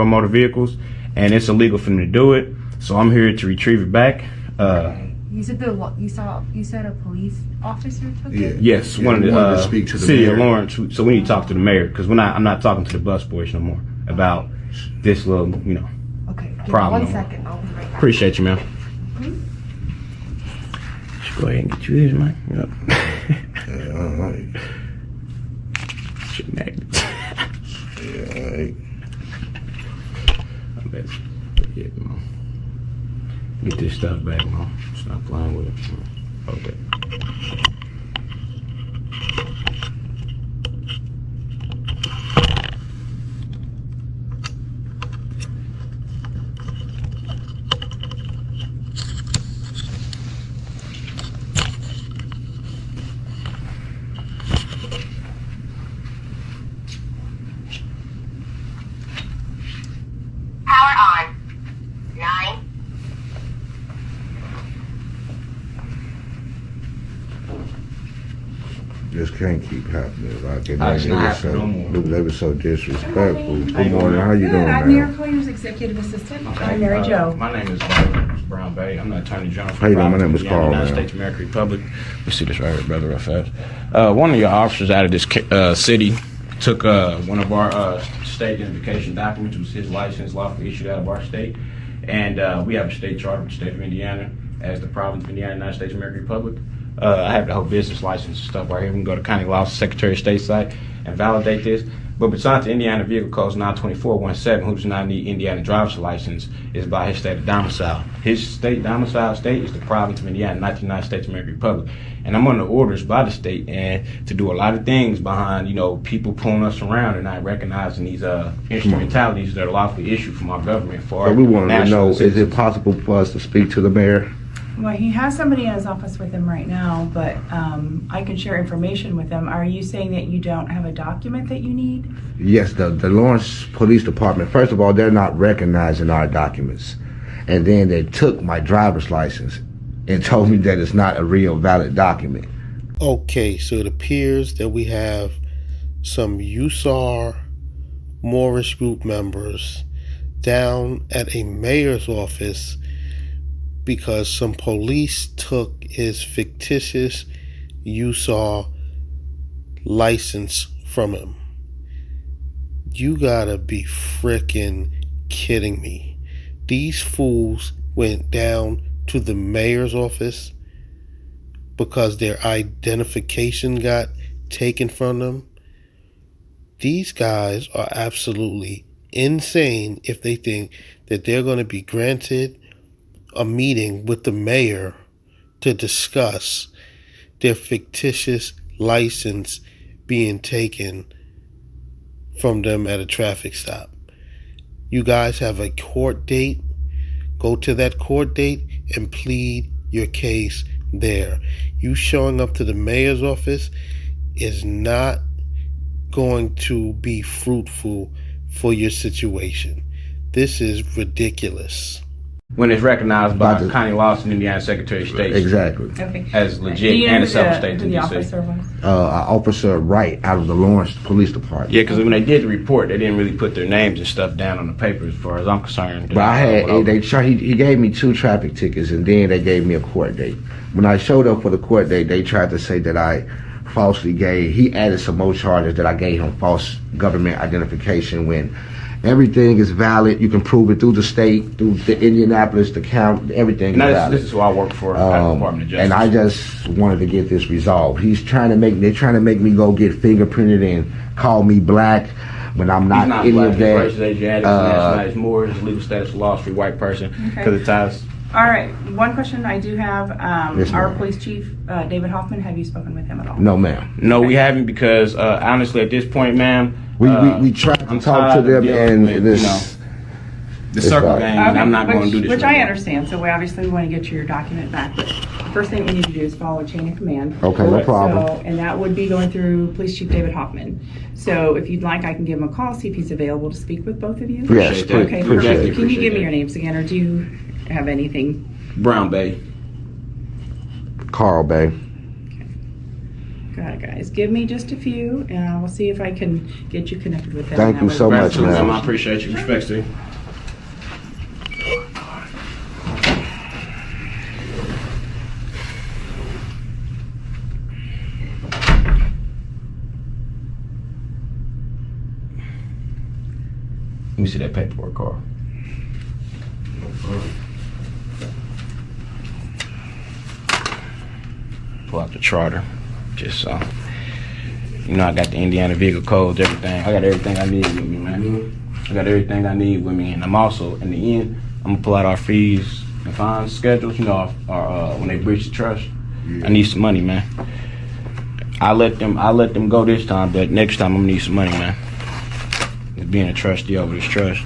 motor vehicles, and it's illegal for them to do it. So I'm here to retrieve it back. You said you said a police officer took it? Yes, one of the city of Lawrence. So we need to talk to the mayor, because I'm not talking to the bus boys no more about this little, okay, problem. 1 second. I'll be right back. Appreciate you, man. Go ahead and get you this, man. Yep. Yeah, all right. Shenanigans. Yeah, all right. I bet. Yeah, man. Get this stuff back, man. Stop playing with it. Okay. Power on. 9. This can't keep happening. Like, It's not happening no more. they were so disrespectful. Good morning. How you doing, I'm man? Mayor Collier's executive assistant. I'm Mary Jo. My name is Brown Bay. I'm the Attorney General for How you doing? My name is the Carl, United man. States of American Republic. Let's see this right here, brother, real fast. One of your officers out of this city took one of our state identification documents, which was his license lawfully issued out of our state. And we have a state charter with the state of Indiana as the province of Indiana, United States of American Republic. I have the whole business license and stuff right here. We can go to County Law Secretary of State site and validate this. But besides the Indiana Vehicle Code 92417, who does not need Indiana driver's license, is by his state of domicile. His state domicile state is the province of Indiana, not the United States of American Republic. And I'm under orders by the state and to do a lot of things behind, people pulling us around and not recognizing these instrumentalities that are lawfully issued from our government for So we wanted to know, citizens. is it possible for us to speak to the mayor? Well, he has somebody in his office with him right now, but I can share information with him. Are you saying that you don't have a document that you need? Yes, the Lawrence Police Department, first of all, they're not recognizing our documents. And then they took my driver's license and told me that it's not a real valid document. Okay, so it appears that we have some U.S.A.R. Moorish group members down at a mayor's office because some police took his fictitious U.S.A.R. license from him. You gotta be frickin' kidding me. These fools went down to the mayor's office because their identification got taken from them. These guys are absolutely insane if they think that they're going to be granted a meeting with the mayor to discuss their fictitious license being taken from them at a traffic stop. You guys have a court date. Go to that court date and plead your case there. You showing up to the mayor's office is not going to be fruitful for your situation. This is ridiculous. When it's recognized by County Laws and Indiana Secretary of State. Exactly. Okay. As legit Do you know and a who self-state to the DC. officer was? Officer Wright out of the Lawrence Police Department. Yeah, because when they did the report, they didn't really put their names and stuff down on the paper as far as I'm concerned. But he gave me 2 traffic tickets and then they gave me a court date. When I showed up for the court date, they tried to say that I falsely he added some more charges that I gave him false government identification when everything is valid. You can prove it through the state, through the Indianapolis, the county, everything is valid. This is who I work for, the Department of Justice. And I just wanted to get this resolved. They're trying to make me go get fingerprinted and call me black when I'm not any black, of that. Racial, Asiatic, nationality, Moor, his legal status, lost free white person because of ties. All right. One question I do have. Yes, our ma'am. police chief, David Hoffman, have you spoken with him at all? No, ma'am. No, we haven't because honestly, at this point, ma'am, We tried to talk to them and the circle game. Okay, I'm not going to do this. Which right I now. understand. So we obviously want to get your document back. But the first thing we need to do is follow a chain of command. Okay, no problem. So, and that would be going through Police Chief David Hoffman. So if you'd like, I can give him a call, see if he's available to speak with both of you. Yes, Appreciate that. Okay, appreciate perfect. it. Can you give me that. your names again, or do you have anything? Brown Bay. Carl Bay. God, guys, give me just a few, and I will see if I can get you connected with them. Thank That you way so we- much, Gratitude, man. I appreciate you. Respects to you. Let me see that paperwork, Carl. Pull out the charter. Just you know, I got the Indiana vehicle codes, everything. I got everything I need with me, man. I got everything I need with me, and I'm also, in the end, I'm gonna pull out our fees and fines schedules. You know, our when they breach the trust. Yeah. I need some money, man. I let them go this time, but next time I'm gonna need some money, man. Being a trustee over this trust.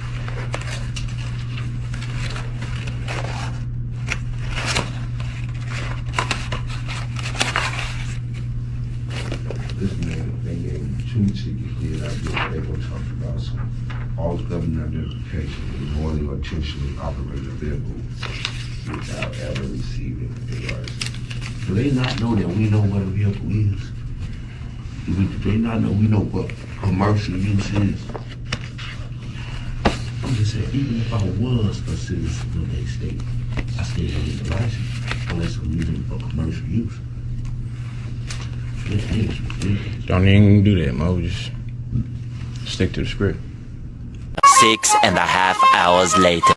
This man, they gave me 2 tickets. Did I get? They gonna talk about some false government identification, knowingly or intentionally operating a vehicle without ever receiving a license. Do they not know that we know what a vehicle is? Do they not know we know what commercial use is? I'm just saying, even if I was a citizen of a state, I still don't need a license unless I'm using it for commercial use. It is ridiculous. Don't even do that, Mo. Just stick to the script. 6.5 hours later.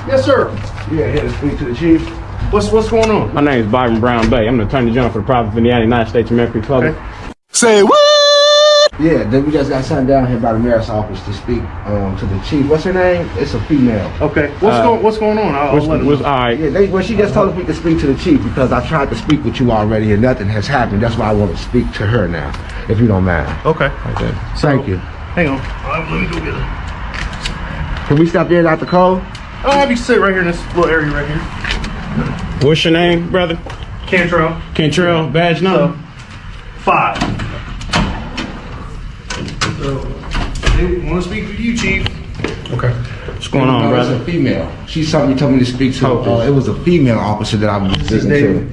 Yes, sir. Yeah, here to speak to the chief. What's going on? My name is Byron Brown Bay. I'm the Attorney General for the Province of Indiana, United States of America Republic. Say what? Yeah, then we just got sent down here by the mayor's office to speak to the chief. What's her name? It's a female. Okay. What's going on? I'll let him know. All right. Yeah, well, she just told us we could speak to the chief because I tried to speak with you already and nothing has happened. That's why I want to speak to her now, if you don't mind. Okay. Thank you. Hang on. All right, let me go get her. Can we stop there at the call? I'll have you sit right here in this little area right here. What's your name, brother? Cantrell. Cantrell, badge number? 5. So, they want to speak with you, Chief. Okay. What's going on, No, brother? it's a female. She's something you told me to speak to. Oh, It was a female officer that I was speaking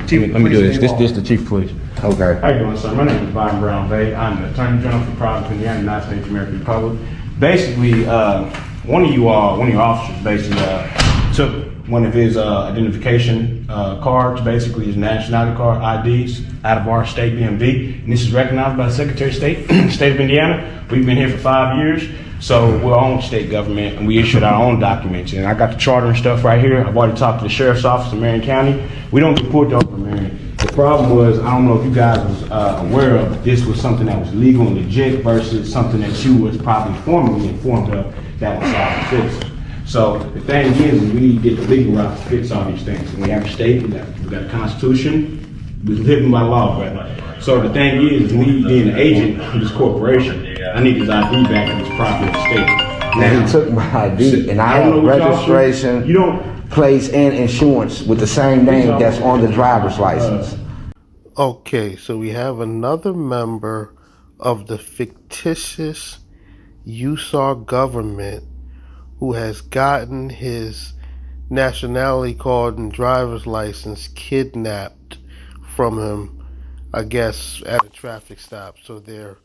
to. Let me do this. This is the chief, please. Okay. How you doing, sir? My name is Byron Brown Bay. I'm the Attorney General for the Province of Indiana, United States of America Republic. Basically, one of your officers basically took one of his identification cards, basically his nationality card, IDs, out of our state BMV. And this is recognized by the Secretary of State, State of Indiana. We've been here for 5 years, so we're our own state government, and we issued our own documents. And I got the charter and stuff right here. I've already talked to the Sheriff's Office in Marion County. We don't report to over Marion. The problem was, I don't know if you guys was aware of, but this was something that was legal and legit versus something that you was probably formally informed of that was our citizens. So the thing is, we need to get the legal route to fix all these things. And we have a state, we got a constitution, we're living by law, brother. So the thing is, me being an agent of this corporation, I need his ID back in his property state. Now, he took my ID and I have registration, plates, and insurance with the same name that's on the driver's license. Okay, so we have another member of the fictitious U.S.A.R. government who has gotten his nationality card and driver's license kidnapped from him, I guess, at a traffic stop. So they're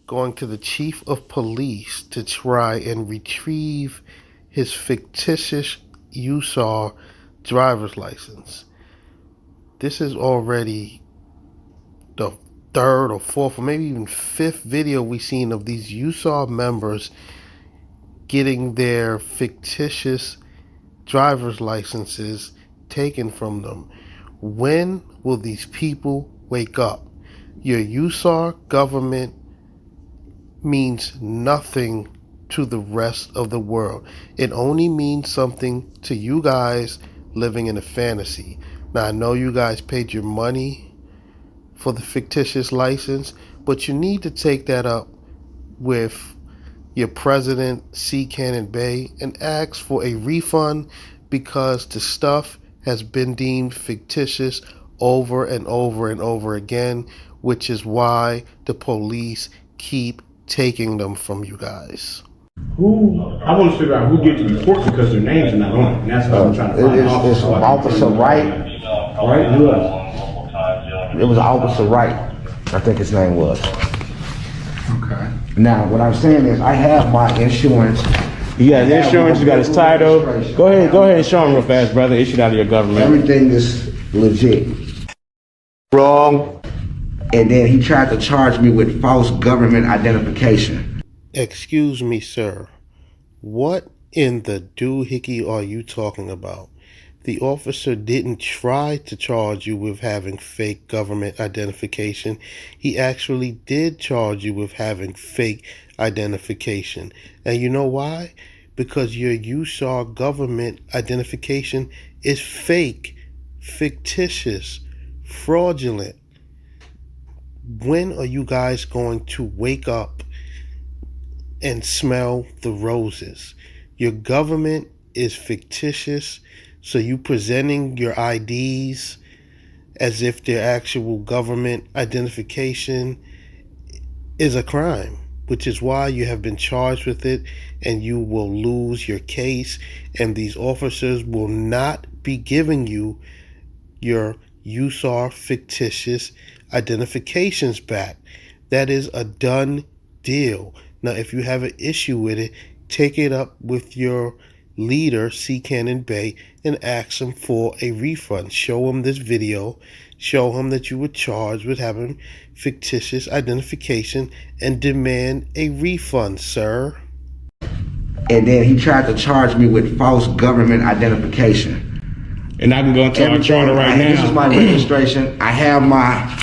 going to the chief of police to try and retrieve his fictitious U.S.A.R. driver's license. This is already the 3rd or 4th or maybe even 5th video we've seen of these U.S.A.R. members getting their fictitious driver's licenses taken from them. When will these people wake up? Your U.S.A.R. government means nothing to the rest of the world. It only means something to you guys living in a fantasy. Now, I know you guys paid your money for the fictitious license, But you need to take that up with your president, C. Canaan Bay, and ask for a refund because the stuff has been deemed fictitious over and over and over again, which is why the police keep taking them from you guys. I want to figure out who gets the reports because their names are not on it. And that's what I'm trying to find out. It's Officer Wright. Right? Who else? It was Officer Wright, I think his name was. Okay. Now, what I'm saying is I have my insurance. You got his insurance, you got his title. Go ahead and show him real fast, brother. Issued out of your government. Everything is legit. Wrong. And then he tried to charge me with false government identification. Excuse me, sir. What in the doohickey are you talking about? The officer didn't try to charge you with having fake government identification. He actually did charge you with having fake identification. And you know why? Because your U.S.A.R government identification is fake, fictitious, fraudulent. When are you guys going to wake up and smell the roses? Your government is fictitious, so you presenting your IDs as if they're actual government identification is a crime, which is why you have been charged with it, and you will lose your case, and these officers will not be giving you your U.S.A.R fictitious identifications back. That is a done deal. Now, if you have an issue with it, take it up with your leader, C. Canaan Bay, and ask him for a refund. Show him this video. Show him that you were charged with having fictitious identification and demand a refund, sir. And then he tried to charge me with false government identification. And I can go into our charter right now. This is my registration. I have my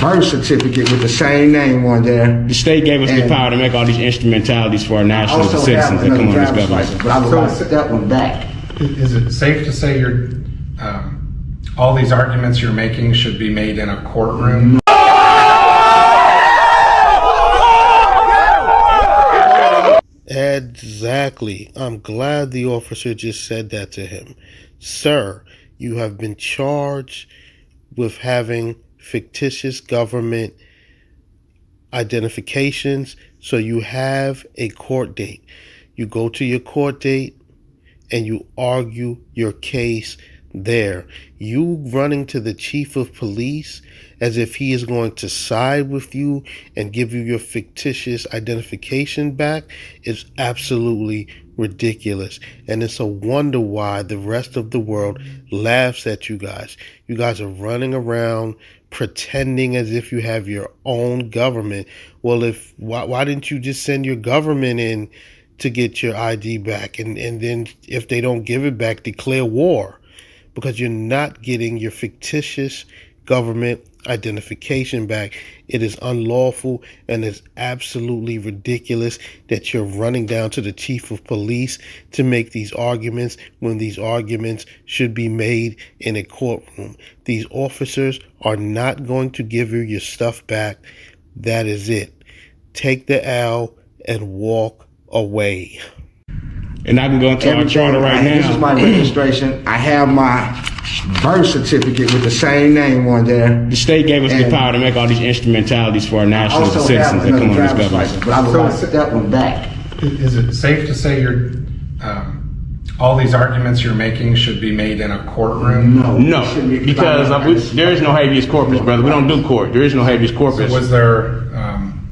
birth certificate with the same name on there. The state gave us the power to make all these instrumentalities for our national citizens that come on this government. But I would like to put that one back. Is it safe to say all these arguments you're making should be made in a courtroom? Exactly. I'm glad the officer just said that to him. Sir, you have been charged with having fictitious government identifications, so you have a court date. You go to your court date and you argue your case there. You running to the chief of police as if he is going to side with you and give you your fictitious identification back is absolutely ridiculous. And it's a wonder why the rest of the world laughs at you guys. You guys are running around pretending as if you have your own government. Well, why didn't you just send your government in to get your ID back, and then if they don't give it back, declare war? Because you're not getting your fictitious government identification back. It is unlawful, and it's absolutely ridiculous that you're running down to the chief of police to make these arguments when these arguments should be made in a courtroom. These officers are not going to give you your stuff back. That is it. Take the L and walk away. And I can go into our charter right now. This is my registration. I have my birth certificate with the same name on there. The state gave us the power to make all these instrumentalities for our national citizens that come on this government. But I would like to put that one back. Is it safe to say all these arguments you're making should be made in a courtroom? No, because there is no habeas corpus, brother. We don't do court. There is no habeas corpus. So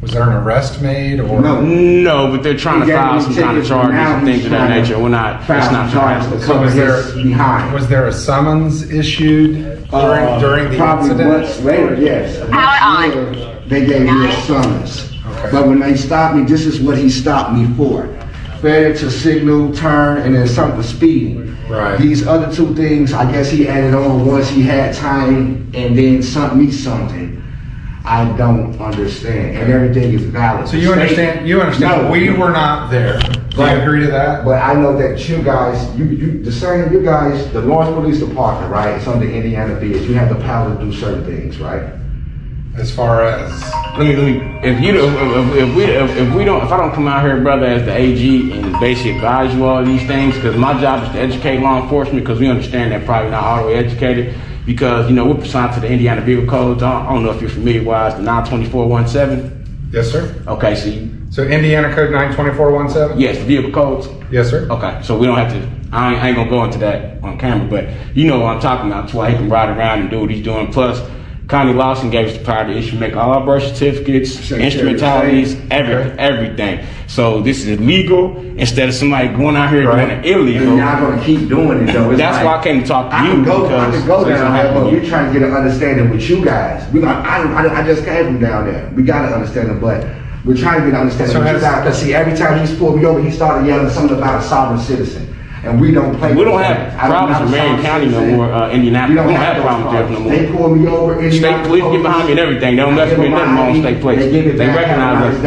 was there an arrest made, or no? But they're trying to file some kind of charges and things of that nature. We're not. That's not charged. So was there a summons issued during the incident? Months later, yes. Power on. They gave me a summons. Okay. But when they stopped me, this is what he stopped me for: failure to signal, turn, and then something speeding. Right. These other two things, I guess he added on once he had time, and then something. I don't understand, and everything is valid. So you understand? No, we were not there. Do you agree to that? But I know that you guys, the Lawrence Police Department, right? It's under Indiana Beers. You have the power to do certain things, right? As far as if I don't come out here, brother, as the AG and basically advise you all of these things, because my job is to educate law enforcement, because we understand they're probably not all the way educated, because we're assigned to the Indiana Vehicle Codes. I don't know if you're familiar with the 92417. yes, sir. Okay, So Indiana Code 92417. yes, the vehicle codes. Yes, sir. Okay, so we don't have to. I ain't gonna go into that on camera, but you know what I'm talking about. That's why he can ride around and do what he's doing. Plus, Connie Lawson gave us the power to issue, make all our birth certificates, instrumentalities, everything. So this is illegal instead of somebody going out here doing it illegal. And y'all gonna keep doing it though. That's why I came to talk to you. I can go down there, but we're trying to get an understanding with you guys. I just came from down there. We got to understand it, but we're trying to get an understanding with you guys. Because see, every time he's pulled me over, he started yelling something about a sovereign citizen. And we don't play. We don't have problems with Marion County no more, Indianapolis. We don't have problems there no more. They pull me over. State police get behind me and everything. They don't mess with me nothing on state place. They recognize us.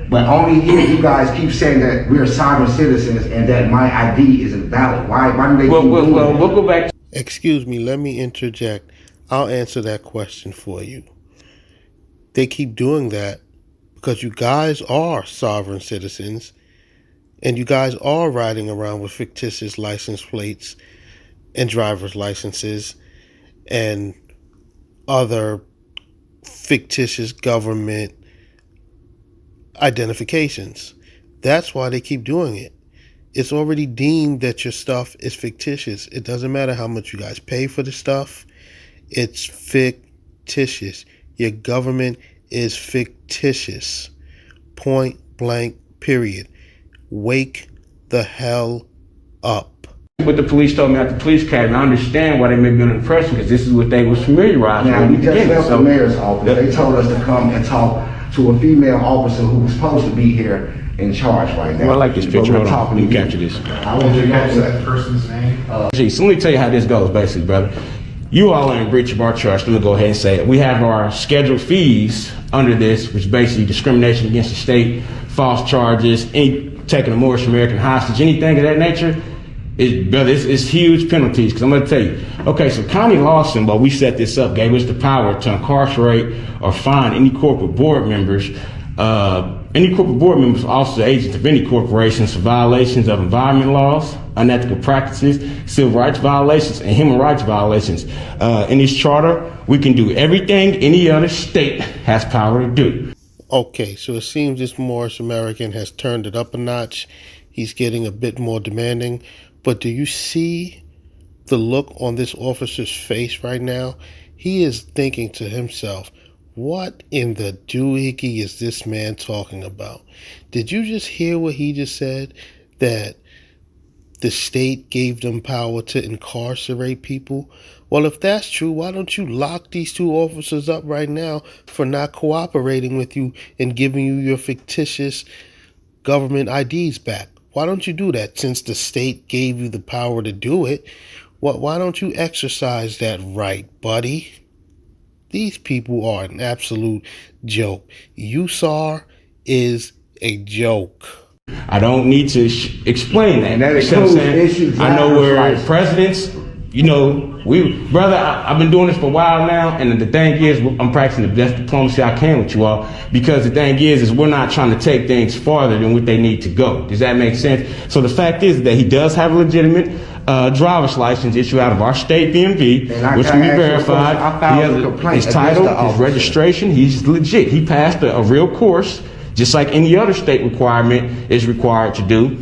But only here you guys keep saying that we're sovereign citizens and that my ID is invalid. Why do they keep doing that? We'll go back. Excuse me, let me interject. I'll answer that question for you. They keep doing that because you guys are sovereign citizens. And you guys are riding around with fictitious license plates and driver's licenses and other fictitious government identifications. That's why they keep doing it. It's already deemed that your stuff is fictitious. It doesn't matter how much you guys pay for the stuff. It's fictitious. Your government is fictitious. Point blank, period. Wake the hell up. What the police told me at the police academy, I understand why they may be under impression, because this is what they was familiarized with. Now, we just left the mayor's office. They told us to come and talk to a female officer who was supposed to be here in charge right now. Well, I like this picture. Hold on. Let me capture this. I want you to capture that person's name. So let me tell you how this goes, basically, brother. You all are in breach of our trust. Let me go ahead and say it. We have our scheduled fees under this, which is basically discrimination against the state, false charges, taking a Moorish American hostage, anything of that nature. It's huge penalties, because I'm going to tell you. Okay, so Connie Lawson, while we set this up, gave us the power to incarcerate or fine any corporate board members, officers, agents of any corporations for violations of environment laws, unethical practices, civil rights violations, and human rights violations. In this charter, we can do everything any other state has power to do. Okay, so it seems this Moorish American has turned it up a notch. He's getting a bit more demanding. But do you see the look on this officer's face right now? He is thinking to himself, what in the doohickey is this man talking about? Did you just hear what he just said? That the state gave them power to incarcerate people? Well, if that's true, why don't you lock these two officers up right now for not cooperating with you and giving you your fictitious government IDs back? Why don't you do that, since the state gave you the power to do it? Why don't you exercise that right, buddy? These people are an absolute joke. U.S.A.R is a joke. I don't need to explain that. And that includes I know we're presidents. I've been doing this for a while now, and the thing is, I'm practicing the best diplomacy I can with you all, because the thing is we're not trying to take things farther than what they need to go. Does that make sense? So the fact is that he does have a legitimate driver's license issued out of our state BMV, which can be verified. He has his title, his registration. He's legit. He passed a real course, just like any other state requirement is required to do,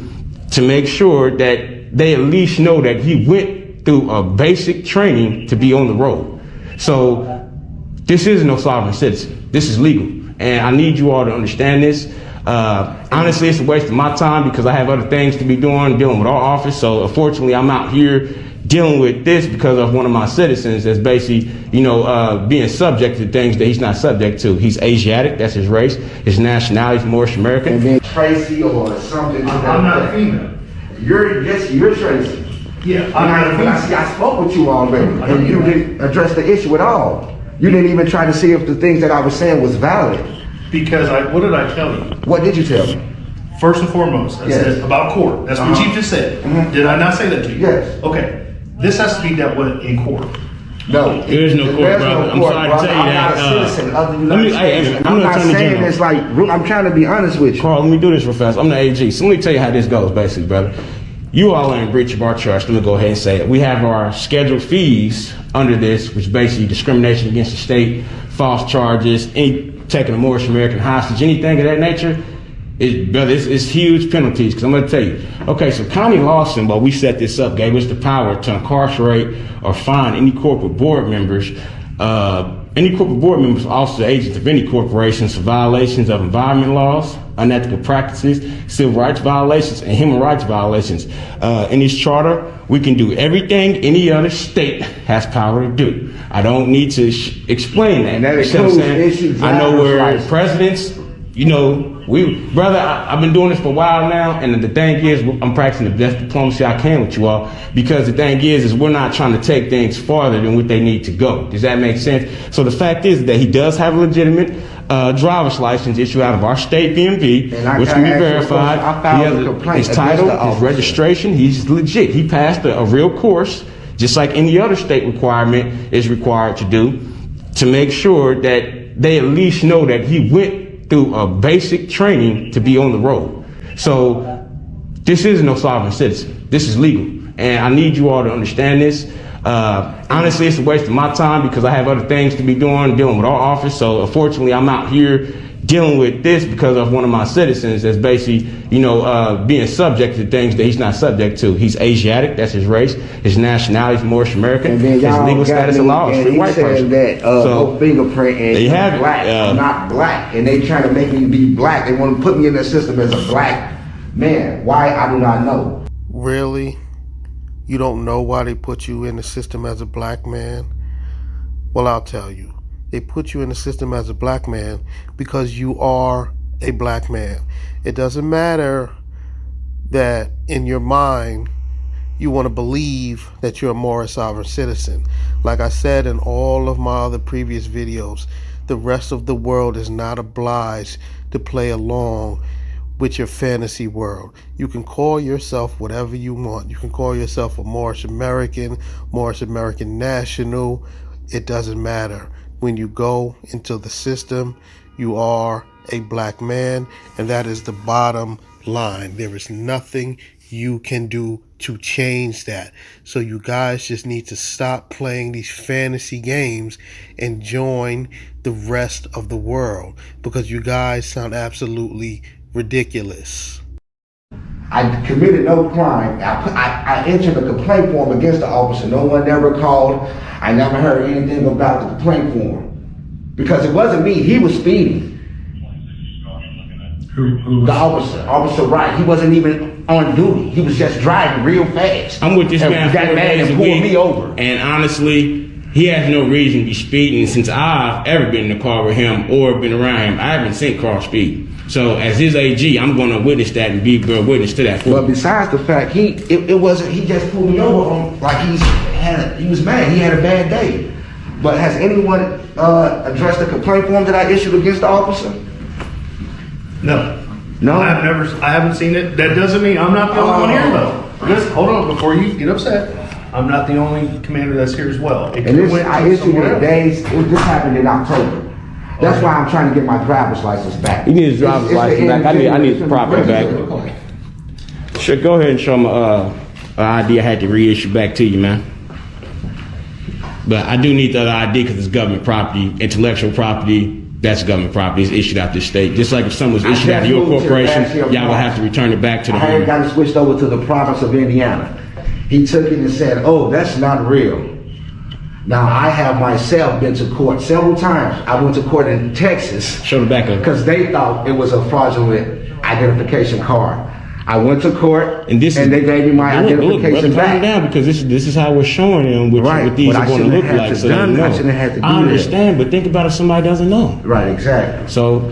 to make sure that they at least know that he went through a basic training to be on the road. So this is no sovereign citizen. This is legal. And I need you all to understand this. Honestly, it's a waste of my time, because I have other things to be doing, dealing with our office. So unfortunately, I'm out here dealing with this because of one of my citizens that's basically, being subject to things that he's not subject to. He's Asiatic, that's his race. His nationality is Moorish American. And then Tracy or something. I'm not a female. You're Tracy. Yeah, I'm not a female. I spoke with you already, and you didn't address the issue at all. You didn't even try to see if the things that I was saying was valid. Because what did I tell you? What did you tell me? First and foremost, I said about court. That's what Chief just said. Mhm. Did I not say that to you? Yes. Okay. This has to be dealt with in court. No, There is no court, brother. I'm sorry to tell you I'm that. not a citizen of the let me- United States. hey, And I'm I'm the not Attorney saying General. it's like, I'm trying to be honest with you. Carl, let me do this real fast. I'm the AG. So let me tell you how this goes, basically, brother. You all are in breach of our trust. Let me go ahead and say it. We have our scheduled fees under this, which is basically discrimination against the state, false charges, taking a Moorish American hostage, anything of that nature. Brother, it's huge penalties. Because I'm going to tell you. Okay, so County Lawson, while we set this up, gave us the power to incarcerate or fine any corporate board members. Any corporate board members, officers, agents of any corporations for violations of environment laws, unethical practices, civil rights violations, and human rights violations. In this charter, we can do everything any other state has power to do. I don't need to explain that. And that You see what I'm includes saying? issues, I know where driver's presidents, brother, I've been doing this for a while now, and the thing is, I'm practicing the best diplomacy I can with you all, because the thing is we're not trying to take things farther than what they need to go. Does that make sense? So the fact is that he does have a legitimate driver's license issued out of our state BMV, which can be verified. He has his title, his registration, he's legit. He passed a real course, just like any other state requirement is required to do, to make sure that they at least know that he went through a basic training to be on the road. So this is no sovereign citizen. This is legal. And I need you all to understand this. Honestly, it's a waste of my time because I have other things to be doing, dealing with our office. So unfortunately, I'm out here dealing with this because of one of my citizens that's basically, being subject to things that he's not subject to. He's Asiatic, that's his race. His nationality is Moorish American. And then his y'all legal status of law is free white person. that no fingerprint and they have black. I'm not black, and they trying to make me be black. They want to put me in the system as a black man. Why? I do not know. Really? You don't know why they put you in the system as a black man? Well, I'll tell you. They put you in the system as a black man because you are a black man. It doesn't matter that in your mind you want to believe that you're a Moorish sovereign citizen. Like I said in all of my other previous videos, the rest of the world is not obliged to play along with your fantasy world. You can call yourself whatever you want. You can call yourself a Moorish American, Moorish American national. It doesn't matter. When you go into the system, you are a black man, and that is the bottom line. There is nothing you can do to change that. So you guys just need to stop playing these fantasy games and join the rest of the world, because you guys sound absolutely ridiculous. I committed no crime. I entered a complaint form against the officer. No one ever called. I never heard anything about the complaint form. Because it wasn't me. He was speeding. Who The Officer Wright. He wasn't even on duty. He was just driving real fast. I'm with this And man that 4 man days a pulled week, me over. and honestly, he has no reason to be speeding. Since I've ever been in the car with him or been around him, I haven't seen Carl speed. So as his AG, I'm going to witness that and be a witness to that. But besides the fact, it wasn't. He just pulled me over on like he was mad. He had a bad day. But has anyone addressed the complaint form that I issued against the officer? No. No? I haven't seen it. That doesn't mean I'm not the only one here though. Just hold on before you get upset. I'm not the only commander that's here as well. It And this, went I to issued somewhere it else. days. This happened in October. That's why I'm trying to get my driver's license back. You need his driver's license back. I need his property back. Sure, go ahead and show him an ID I had to reissue back to you, man. But I do need the other ID because it's government property, intellectual property. That's government property. It's issued out this state. Just like if something was issued out of your corporation, y'all will have to return it back to the I had home. got it switched over to the province of Indiana. He took it and said, "Oh, that's not real." Now, I have myself been to court several times. I went to court in Texas Show the back of it. because they thought it was a fraudulent identification card. I went to court and they gave me my identification brother, calm back. down, because this is how we're showing them what these but are I going to shouldn't look have like. to So done- they know. I shouldn't have had to do I that. understand, but think about if somebody doesn't know. Right, exactly. So,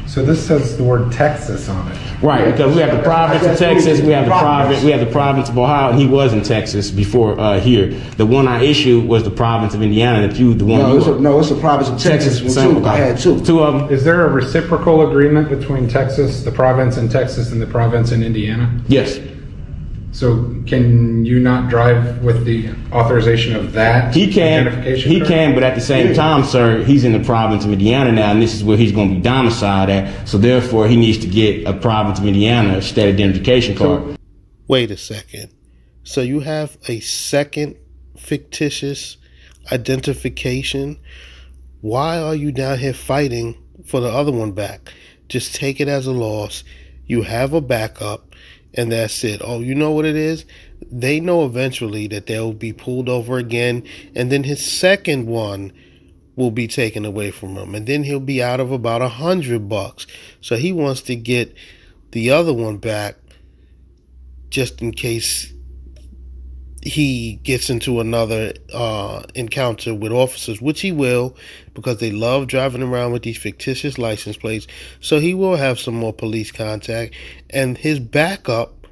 So this says the word Texas on it. right, because we have the province of Texas, we have the province of Ohio, and he was in Texas before here. The one I issued was the province of Indiana. That you, the one you were. It's the province of Texas. Same. I had two. Two of them. Is there a reciprocal agreement between Texas, the province in Texas, and the province in Indiana? Yes. So can you not drive with the authorization of that He can, identification card? but at the same time, sir, he's in the province of Indiana now, and this is where he's going to be domiciled at. So therefore, he needs to get a province of Indiana state identification card. Wait a second. So you have a second fictitious identification? Why are you down here fighting for the other one back? Just take it as a loss. You have a backup, and that's it. Oh, you know what it is? They know eventually that they'll be pulled over again, and then his second one will be taken away from him, and then he'll be out of about $100. So he wants to get the other one back just in case he gets into another encounter with officers, which he will, because they love driving around with these fictitious license plates. So he will have some more police contact, and his backup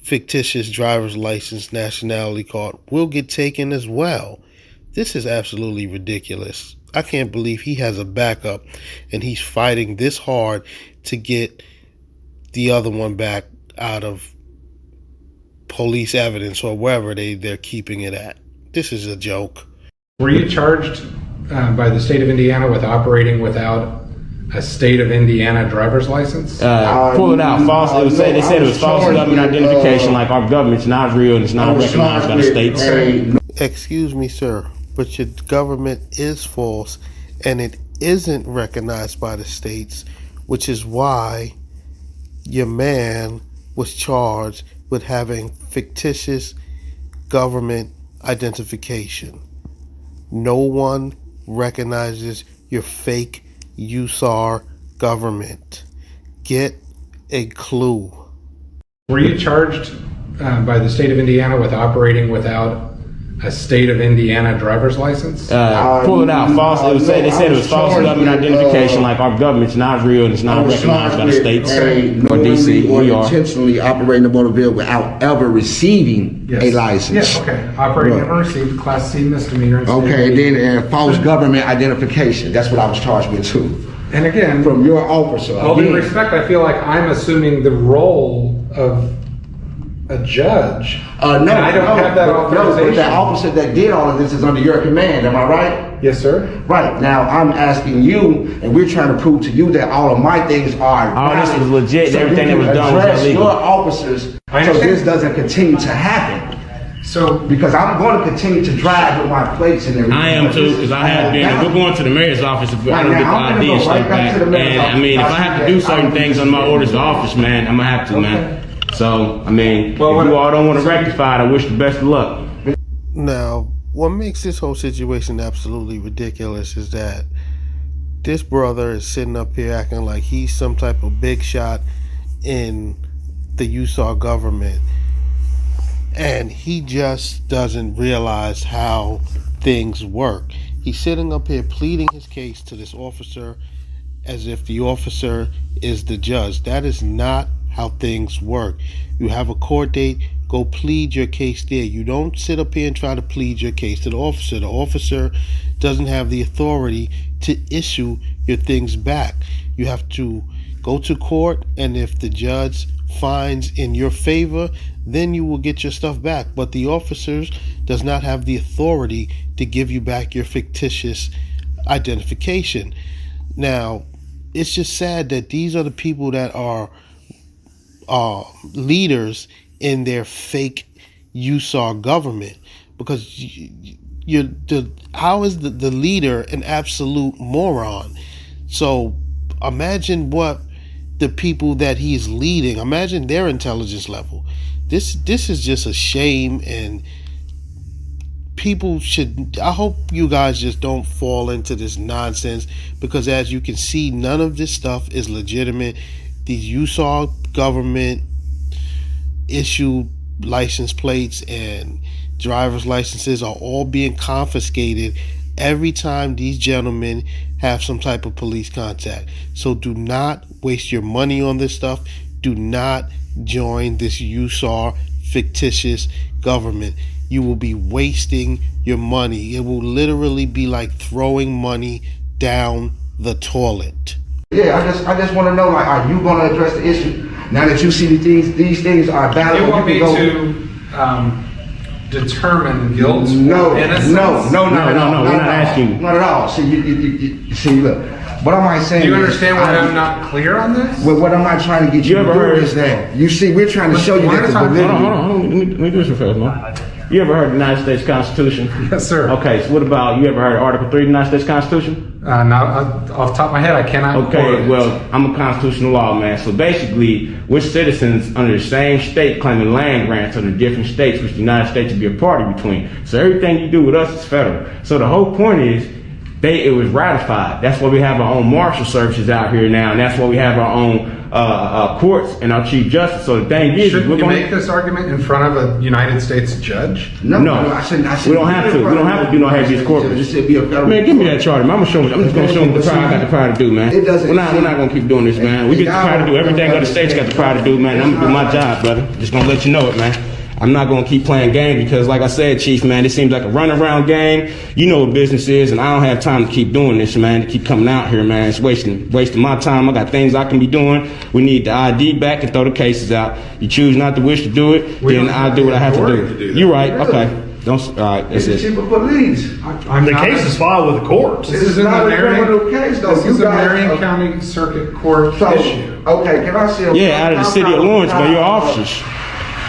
fictitious driver's license nationality card will get taken as well. This is absolutely ridiculous. I can't believe he has a backup and he's fighting this hard to get the other one back out of police evidence or wherever they're keeping it at. This is a joke. Were you charged by the state of Indiana with operating without a state of Indiana driver's license? Pull it out. False. They said it was false government identification. Like our government's not real and it's not recognized by the states. Excuse me, sir, but your government is false and it isn't recognized by the states, which is why your man was charged with having fictitious government identification. No one recognizes your fake U.S.A.R. government. Get a clue. Were you charged by the state of Indiana with operating without a state of Indiana driver's license? Pull it out. False. They said it was false government identification. Like our government's not real and it's not recognized by the states or DC. Or We are intentionally operating a motor vehicle without ever receiving a license. Yes, okay. Operating never received, class C misdemeanor. Okay, and then false government identification. That's what I was charged with too. And again, From your officer. all due Again, respect, I feel like I'm assuming the role of a judge. No, and I don't have that authorization. No, but that officer that did all of this is under your command. Am I right? Yes, sir. Right. Now I'm asking you, and we're trying to prove to you that all of my things are All this valid, was legit. so Everything you that was can done was address illegal. your officers, so understand. this doesn't continue to happen. So, Because I'm going to continue to drive with my plates and everything. I am too, because I have been. We're going to the mayor's office if I don't get the ID and stuff back. And I mean, if I have to do certain things on my orders of office, man, I'm gonna have to, man. So, I mean, if you all don't want to rectify it, I wish the best of luck. Now, what makes this whole situation absolutely ridiculous is that this brother is sitting up here acting like he's some type of big shot in the U.S.A.R. government, and he just doesn't realize how things work. He's sitting up here pleading his case to this officer as if the officer is the judge. That is not how things work. You have a court date, go plead your case there. You don't sit up here and try to plead your case to the officer. The officer doesn't have the authority to issue your things back. You have to go to court, and if the judge finds in your favor, then you will get your stuff back. But the officers does not have the authority to give you back your fictitious identification. Now, it's just sad that these are the people that are leaders in their fake U.S.A.R. government, because how is the leader an absolute moron? So imagine what the people that he's leading, imagine their intelligence level. This is just a shame, and people should, I hope you guys just don't fall into this nonsense, because as you can see, none of this stuff is legitimate. These U.S.A.R. government issued license plates and driver's licenses are all being confiscated every time these gentlemen have some type of police contact. So do not waste your money on this stuff. Do not join this U.S.A.R. fictitious government. You will be wasting your money. It will literally be like throwing money down the toilet. Yeah, I just want to know, like, are you going to address the issue? Now that you see these things are valid, You want me can go. to determine guilt No, or innocence? no, we're not asking you. Not at all. See, you see, look. What am I saying? Do you is, understand why I'm not clear on this? What am I trying to get you You to ever do heard- is that you see, we're trying to show you One that at a the time. validity. Hold on. Let me do this real fast, man. You ever heard the United States Constitution? Yes, sir. Okay, so what about, you ever heard Article 3 of the United States Constitution? Now, off the top of my head, I cannot. quote Okay, it. well, I'm a constitutional law man. So basically, we're citizens under the same state claiming land grants under different states, which the United States would be a party between. So everything you do with us is federal. So the whole point is, it was ratified. That's why we have our own marshal services out here now, and that's why we have our own courts and our chief justice. So the thing is, Shouldn't we're you going make this argument in front of a United States judge? No, I shouldn't we don't have to. We don't have to do no habeas corpus. It should be a federal. Man, give me that charter. Man. I'm just gonna show them the power I got the power to do, man. It doesn't- We're not gonna keep doing this, man. We get the power to do everything other states got the power to do, man. I'm gonna do my job, brother. Just gonna let you know it, man. I'm not gonna keep playing games because, like I said, Chief, man, it seems like a runaround game. You know what business is, and I don't have time to keep doing this, man. To keep coming out here, man. It's wasting my time. I got things I can be doing. We need the ID back and throw the cases out. You choose not to wish to do it, then I'll do what I have to authority to do do. that. You're right. Okay. Don't. All right. That's It's it. cheaper police. The case is filed with the courts. This is in not the a criminal Marion. case, though. This You is a guys Marion are- County Circuit Court So, issue. okay, can I see a Yeah, out of the city of Lawrence by your officers.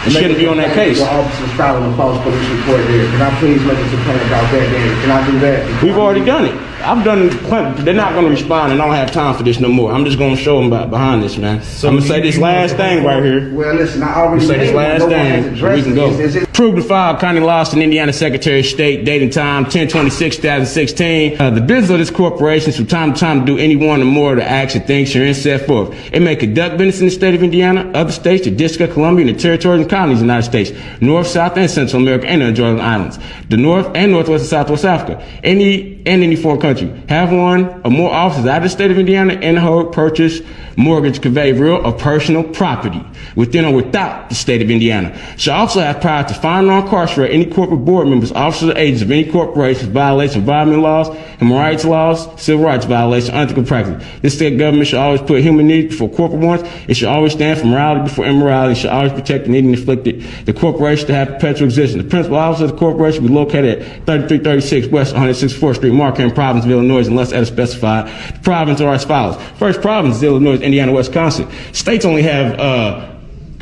You shouldn't be on that case. Your officers filing a false police report there. Can I please make a complaint about that then? Can I do that? We've already done it. I've done plenty. They're not going to respond, and I don't have time for this no more. I'm just going to show them behind this, man. I'm going to say this last thing right here. Well, listen, I already Say this made one. last No one has thing, addressed we can it. go. Is it- Approved to file County Lawson, Indiana Secretary of State, date and time 10/26/2016. The business of this corporation is from time to time to do any one or more of the acts and things herein set forth. It may conduct business in the state of Indiana, other states, the District of Columbia, and the territories and colonies of the United States, North, South, and Central America, and the adjoining islands, the North and Northwest and Southwest Africa, any foreign country. Have one or more offices out of the state of Indiana and hold, purchase, mortgage, convey real or personal property within or without the state of Indiana. Shall also have power to fine or incarcerate any corporate board members, officers, or agents of any corporation violation of environmental laws, human rights laws, civil rights violation, unethical practice. This state government should always put human needs before corporate ones. It should always stand for morality before immorality. It should always protect the needy and afflicted. The corporation to have perpetual existence. The principal office of the corporation will be located at 3336 West 164th Street, Moroccan Province of Illinois, unless otherwise specified. The provinces are as follows. First province is Illinois, Indiana, Wisconsin. States only have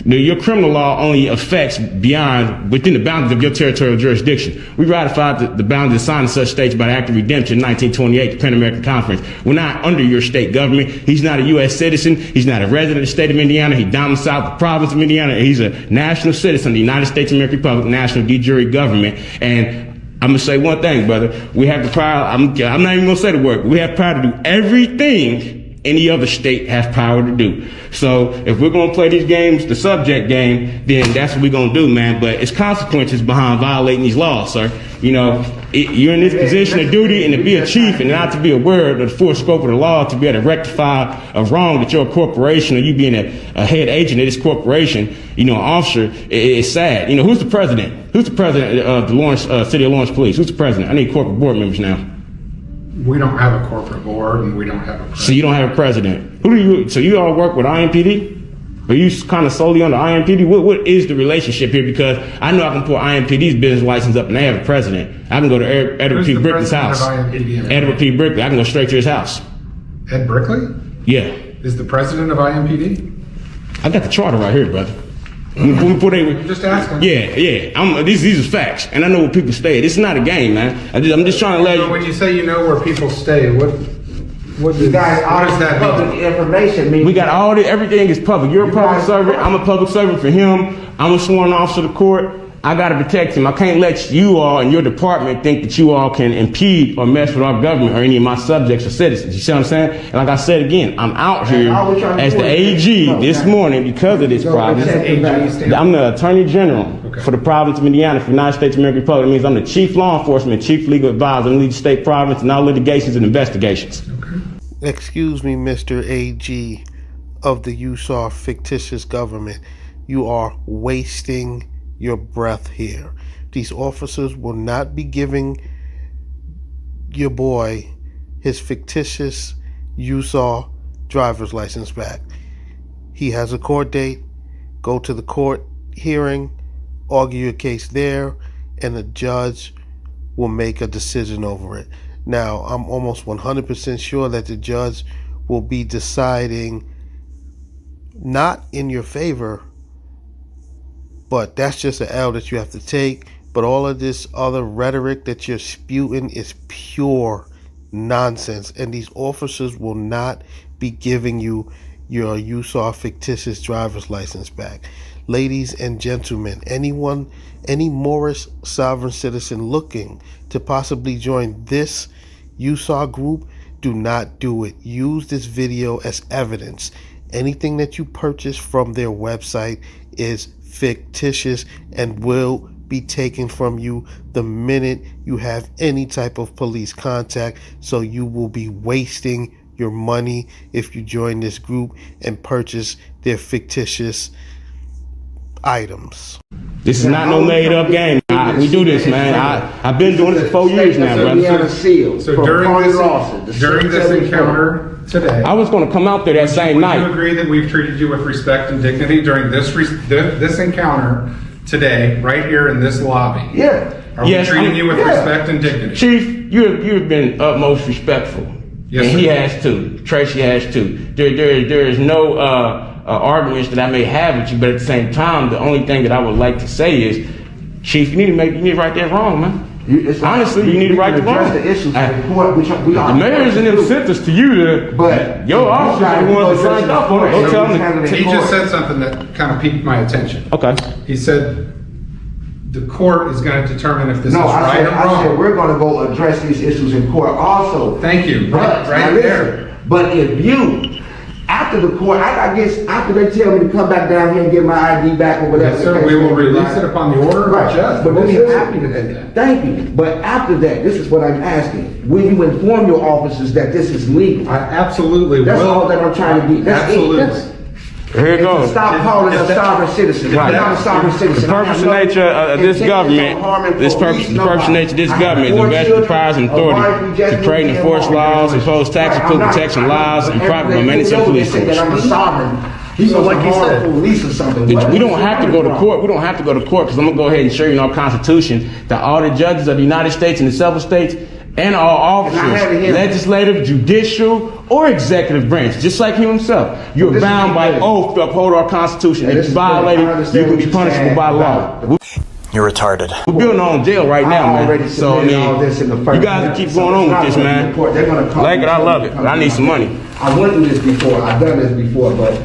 your criminal law only affects within the boundaries of your territorial jurisdiction. We ratified the boundaries assigned to such states by the Act of Redemption in 1928, the Pan American Conference. We're not under your state government. He's not a U.S. citizen. He's not a resident of the state of Indiana. He domiciled the province of Indiana. He's a national citizen of the United States of American Republic, national de jure government. And I'm going to say one thing, brother. We have the power. I'm not even going to say the word. We have power to do everything any other state has power to do. So if we're going to play these games, the subject game, then that's what we're going to do, man. But it's consequences behind violating these laws, sir. You know, you're in this position of duty, and to be a chief and not to be aware of the full scope of the law, to be able to rectify a wrong that you're a corporation or you being a head agent of this corporation, you know, an officer, it's sad. You know, who's the president? Who's the president of the Lawrence, City of Lawrence Police? Who's the president? I need corporate board members now. We don't have a corporate board, and we don't have a president. So you don't have a president. So you all work with IMPD? Are you kind of solely on the IMPD? What is the relationship here? Because I know I can pull IMPD's business license up and they have a president. I can go to Edward P. Brickley's house. Edward P. Brickley. I can go straight to his house. Ed Brickley Yeah. is the president of IMPD? I got the charter right here, brother. I'm just asking. Yeah. These are facts, and I know where people stay. This is not a game, man. I'm just trying to let So you. when you say you know where people stay, what You guys, all does that public mean? information means We got everything is public. You're a public servant. I'm a public servant for him. I'm a sworn officer of the court. I got to protect him. I can't let you all and your department think that you all can impede or mess with our government or any of my subjects or citizens. You see what I'm saying? And like I said again, I'm out here as the AG this morning because of this problem. I'm the Attorney General for the province of Indiana for the United States of American Republic. It means I'm the Chief Law Enforcement, Chief Legal Advisor, and lead the state province and all litigations and investigations. Excuse me, Mr. AG of the U.S.A.R. fictitious government. You are wasting your breath here. These officers will not be giving your boy his fictitious U.S.A.R. driver's license back. He has a court date. Go to the court hearing, argue your case there, and the judge will make a decision over it. Now, I'm almost 100% sure that the judge will be deciding not in your favor, but that's just an L that you have to take. But all of this other rhetoric that you're spewing is pure nonsense, and these officers will not be giving you your U.S.A.R fictitious driver's license back. Ladies and gentlemen, any Moorish sovereign citizen looking to possibly join this U.S.A.R group, do not do it. Use this video as evidence. Anything that you purchase from their website is fictitious and will be taken from you the minute you have any type of police contact. So you will be wasting your money if you join this group and purchase their fictitious items. This is not no made up game. We do this, man. I've been doing this for 4 years now, brother. So during this encounter today, I was going to come out there that same night. Would you agree that we've treated you with respect and dignity during this encounter today, right here in this lobby? Yeah. Are we treating you with respect and dignity? Chief, you've been utmost respectful. Yes, and sir. he has too. Tracy has too. There is no arguments that I may have with you, but at the same time, the only thing that I would like to say is, Chief, you need to right that wrong, man. Honestly, you need to right the wrong. The issues in court, which we are. The mayors and them sent us to you to, but your officers are the ones that signed up on it. Don't tell them. He just said something that kind of piqued my attention. Okay. He said the court is going to determine if this is I right or wrong. said we're going to go address these issues in court also. Thank you. But, right there. But if you, after the court, I guess after they tell me to come back down here and get my ID back or whatever. Yes, sir. We will release it upon the order of the judge. But thank you. But after that, this is what I'm asking. Will you inform your officers that this is legal? I absolutely will. That's all that I'm trying to get. Absolutely. Here it goes. Stop calling us sovereign citizens. Right. I'm not a sovereign citizen. The purpose and nature of this government, the purpose and nature of this government is to invest the powers and authority to create and enforce laws, impose tax and put protection laws, and profit from any police force. I'm a sovereign. He's like you said, police or something. We don't have to go to court. We don't have to go to court because I'm gonna go ahead and show you in our Constitution that all the judges of the United States and the several states and all officers, legislative, judicial, or executive branch, just like him himself, you're bound by oath to uphold our Constitution. If you violate it, you can be punishable by law. You're retarded. We're building our own jail right now, man. So, I mean, you guys keep going on with this, man. Like it, I love it, but I need some money. I went through this before. I've done this before, but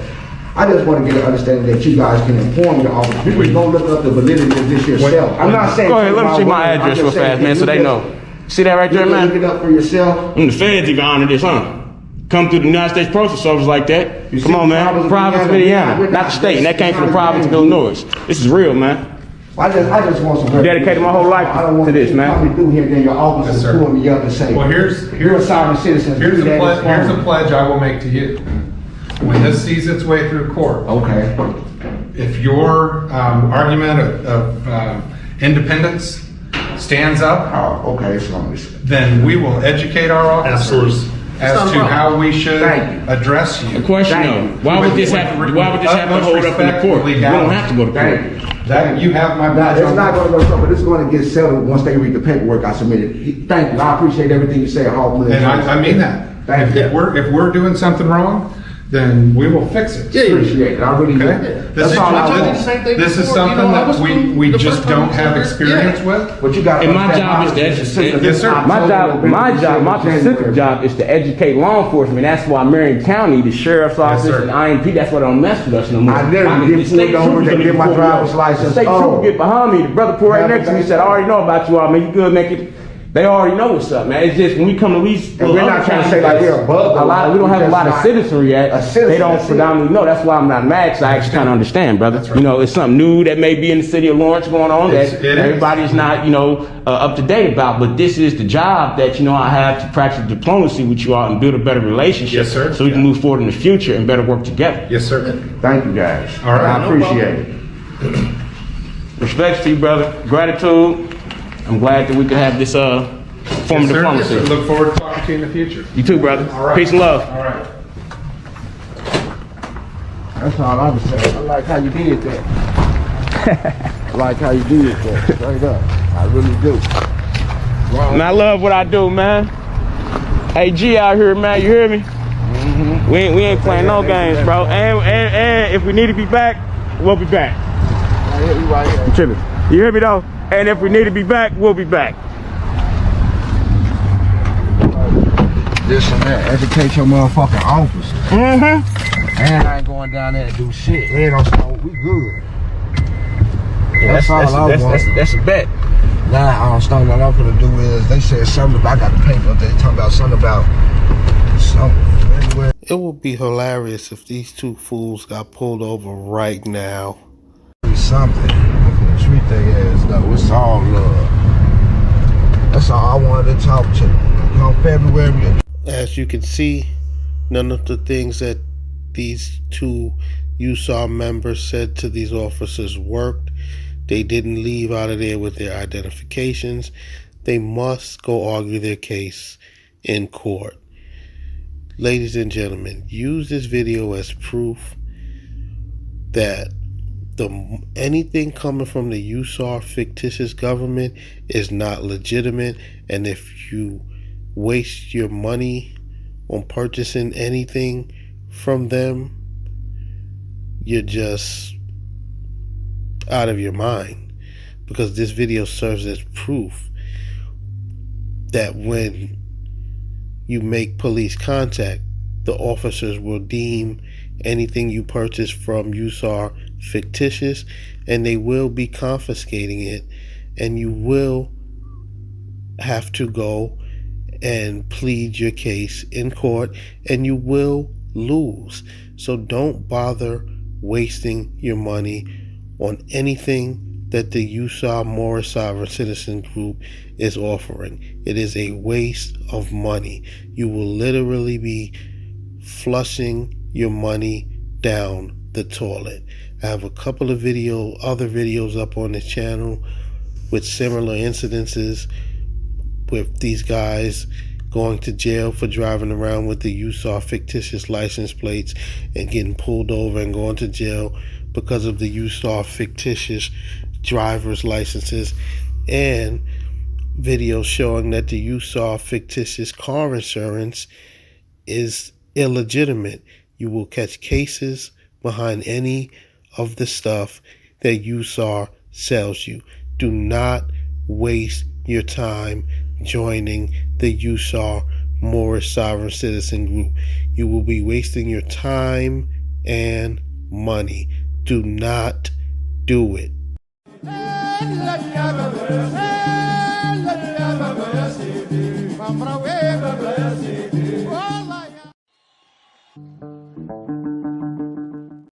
I just want to get an understanding that you guys can inform your officers. You can go look up the validity of this yourself. I'm not saying. Go ahead, let me see my address real fast, man, so they know. See that right there, man? Look it up for yourself. The feds even honor this, huh? Come through the United States Postal Service like that. Come on, man. Province of Indiana, not the state. And that came from the province of Illinois. This is real, man. I just want some. Dedicated my whole life to this, man. Coming through here, then your officers pulling me up and say, well, here's a sovereign citizen. Here's a pledge I will make to you. When this sees its way through court, okay. If your argument of independence stands up, then we will educate our officers as to how we should address you. A question though, why would this have to hold up in the court? We don't have to go to court. That you have my badge. It's not going to go to court, but it's going to get settled once they read the paperwork I submitted. Thank you. I appreciate everything you say. And I mean that. If we're doing something wrong, then we will fix it. Yeah, appreciate it. I really do. This is something that we just don't have experience with. But you got. And my job is to educate. Yes, sir. My specific job is to educate law enforcement. That's why Marion County, the sheriff's office, and IMP, that's why they don't mess with us no more. I literally get pulled over to get my driver's license. The state trooper get behind me. The brother pulled right next to me. Said, "I already know about you all, man. You good, make it." They already know what's up, man. It's just when we come to these, we're not trying to say like we're above. We don't have a lot of citizenry yet. They don't predominantly know. That's why I'm not mad. Cause I actually kind of understand, brother. Right. You know, it's something new that may be in the city of Lawrence going on that everybody's not, up to date about. But this is the job that I have to practice diplomacy with you all and build a better relationship. Yes, sir. So we can move forward in the future and better work together. Yes, sir. Thank you, guys. All right, I appreciate it. Respects to you, brother. Gratitude. I'm glad that we could have this form of diplomacy. Yes, look forward to talking to you in the future. You too, brother. All right. Peace and love. All right. That's all I was saying. I like how you did that. I like how you did that. Straight up. I really do. And I love what I do, man. Hey, G out here, man. You hear me? We ain't playing no games, bro. And if we need to be back, we'll be back. I hear you right here. I'm chilling. You hear me though? And if we need to be back, we'll be back. This and that. Educate your motherfucking officers. And I ain't going down there and do shit. They don't know we good. That's all I want. That's a bet. Nah, I don't understand what I'm gonna do is they said something about, I got the paper, they talking about something about something. Anyway. It would be hilarious if these two fools got pulled over right now. Something. I'm gonna treat their ass though. It's all love. That's all I wanted to talk to. Come February. As you can see, none of the things that these two U.S.A.R members said to these officers worked. They didn't leave out of there with their identifications. They must go argue their case in court. Ladies and gentlemen, use this video as proof that anything coming from the U.S.A.R fictitious government is not legitimate, and if you waste your money on purchasing anything from them, you're just out of your mind, because this video serves as proof that when you make police contact, the officers will deem anything you purchase from U.S.A.R fictitious, and they will be confiscating it, and you will have to go and plead your case in court, and you will lose. So don't bother wasting your money on anything that the U.S.A.R Moorish Sovereign Citizen Group is offering. It is a waste of money. You will literally be flushing your money down the toilet. I have a couple of other videos up on this channel with similar incidences, with these guys going to jail for driving around with the U.S.A.R fictitious license plates and getting pulled over and going to jail because of the U.S.A.R fictitious driver's licenses, and videos showing that the U.S.A.R fictitious car insurance is illegitimate. You will catch cases behind any of the stuff that U.S.A.R sells you. Do not waste your time joining the U.S.A.R Moorish Sovereign Citizen Group. You will be wasting your time and money. Do not do it.